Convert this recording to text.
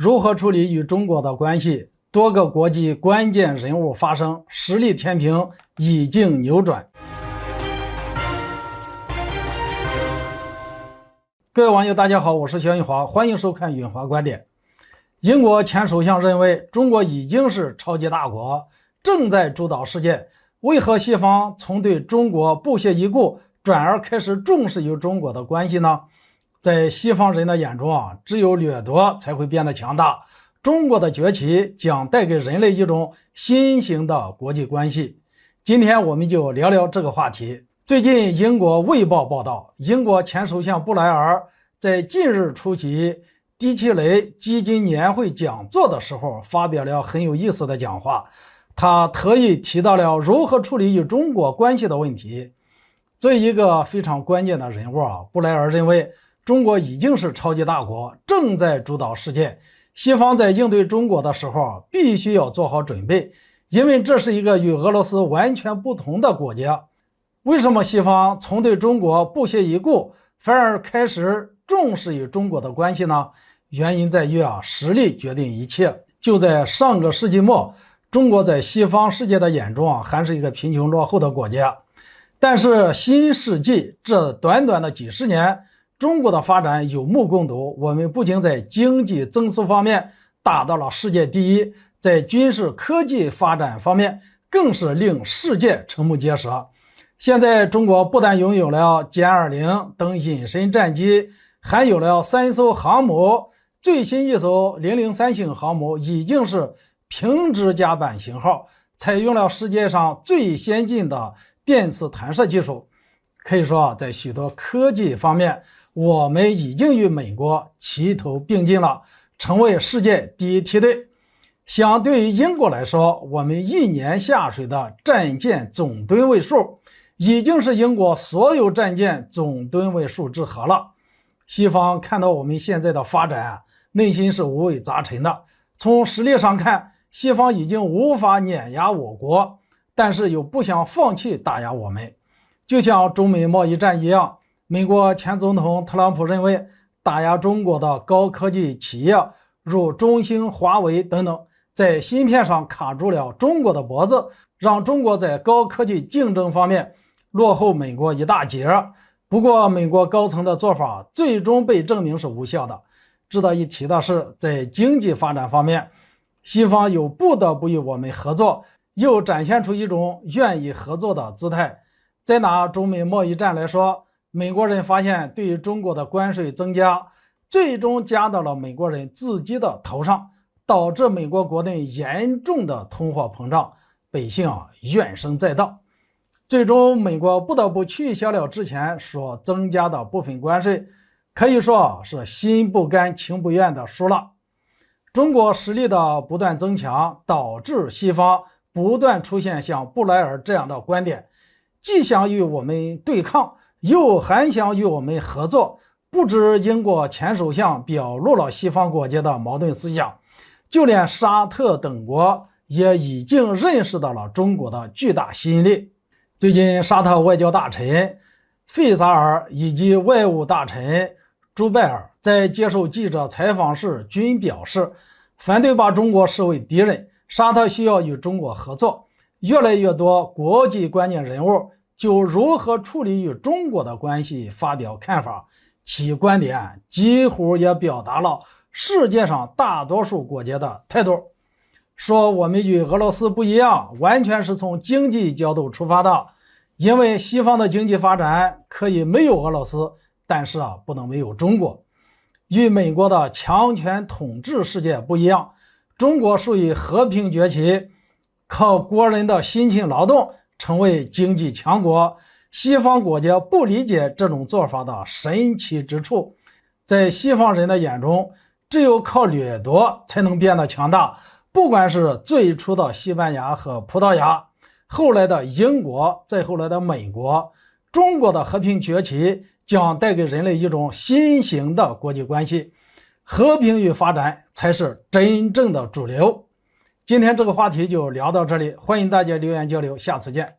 如何处理与中国的关系？多个国际关键人物发声，实力天平已经扭转。各位网友大家好，我是肖运华，欢迎收看运华观点。英国前首相认为中国已经是超级大国，正在主导世界，为何西方从对中国不屑一顾，转而开始重视与中国的关系呢？在西方人的眼中只有掠夺才会变得强大，中国的崛起将带给人类一种新型的国际关系。今天我们就聊聊这个话题。最近英国卫报报道，英国前首相布莱尔在近日出席迪奇雷基金年会讲座的时候发表了很有意思的讲话，他特意提到了如何处理与中国关系的问题。作为一个非常关键的人物布莱尔认为中国已经是超级大国，正在主导世界，西方在应对中国的时候必须要做好准备，因为这是一个与俄罗斯完全不同的国家。为什么西方从对中国不屑一顾，反而开始重视与中国的关系呢？原因在于实力决定一切。就在上个世纪末，中国在西方世界的眼中还是一个贫穷落后的国家，但是新世纪这短短的几十年，中国的发展有目共睹，我们不仅在经济增速方面达到了世界第一，在军事科技发展方面更是令世界瞠目结舌。现在中国不但拥有了歼20等隐身战机，还有了3艘航母，最新一艘003型航母已经是平直甲板型号，采用了世界上最先进的电磁弹射技术。可以说在许多科技方面，我们已经与美国齐头并进了，成为世界第一梯队。相对于英国来说，我们一年下水的战舰总吨位数已经是英国所有战舰总吨位数之和了。西方看到我们现在的发展，内心是五味杂陈的。从实力上看，西方已经无法碾压我国，但是又不想放弃打压我们。就像中美贸易战一样，美国前总统特朗普认为打压中国的高科技企业如中兴、华为等等，在芯片上卡住了中国的脖子，让中国在高科技竞争方面落后美国一大截。不过美国高层的做法最终被证明是无效的。值得一提的是，在经济发展方面，西方又不得不与我们合作，又展现出一种愿意合作的姿态。再拿中美贸易战来说，美国人发现对于中国的关税增加，最终加到了美国人自己的头上，导致美国国内严重的通货膨胀，百姓怨声载道。最终美国不得不取消了之前所增加的部分关税，可以说是心不甘情不愿的输了。中国实力的不断增强，导致西方不断出现像布莱尔这样的观点，既想与我们对抗，又还想与我们合作。不止英国前首相表露了西方国家的矛盾思想，就连沙特等国也已经认识到了中国的巨大吸引力。最近沙特外交大臣费萨尔以及外务大臣朱拜尔在接受记者采访时均表示，反对把中国视为敌人，沙特需要与中国合作。越来越多国际关键人物就如何处理与中国的关系发表看法，其观点几乎也表达了世界上大多数国家的态度。说我们与俄罗斯不一样，完全是从经济角度出发的，因为西方的经济发展可以没有俄罗斯，但是不能没有中国。与美国的强权统治世界不一样，中国属于和平崛起，靠国人的辛勤劳动成为经济强国。西方国家不理解这种做法的神奇之处，在西方人的眼中，只有靠掠夺才能变得强大。不管是最初的西班牙和葡萄牙，后来的英国，再后来的美国，中国的和平崛起将带给人类一种新型的国际关系，和平与发展才是真正的主流。今天这个话题就聊到这里，欢迎大家留言交流，下次见。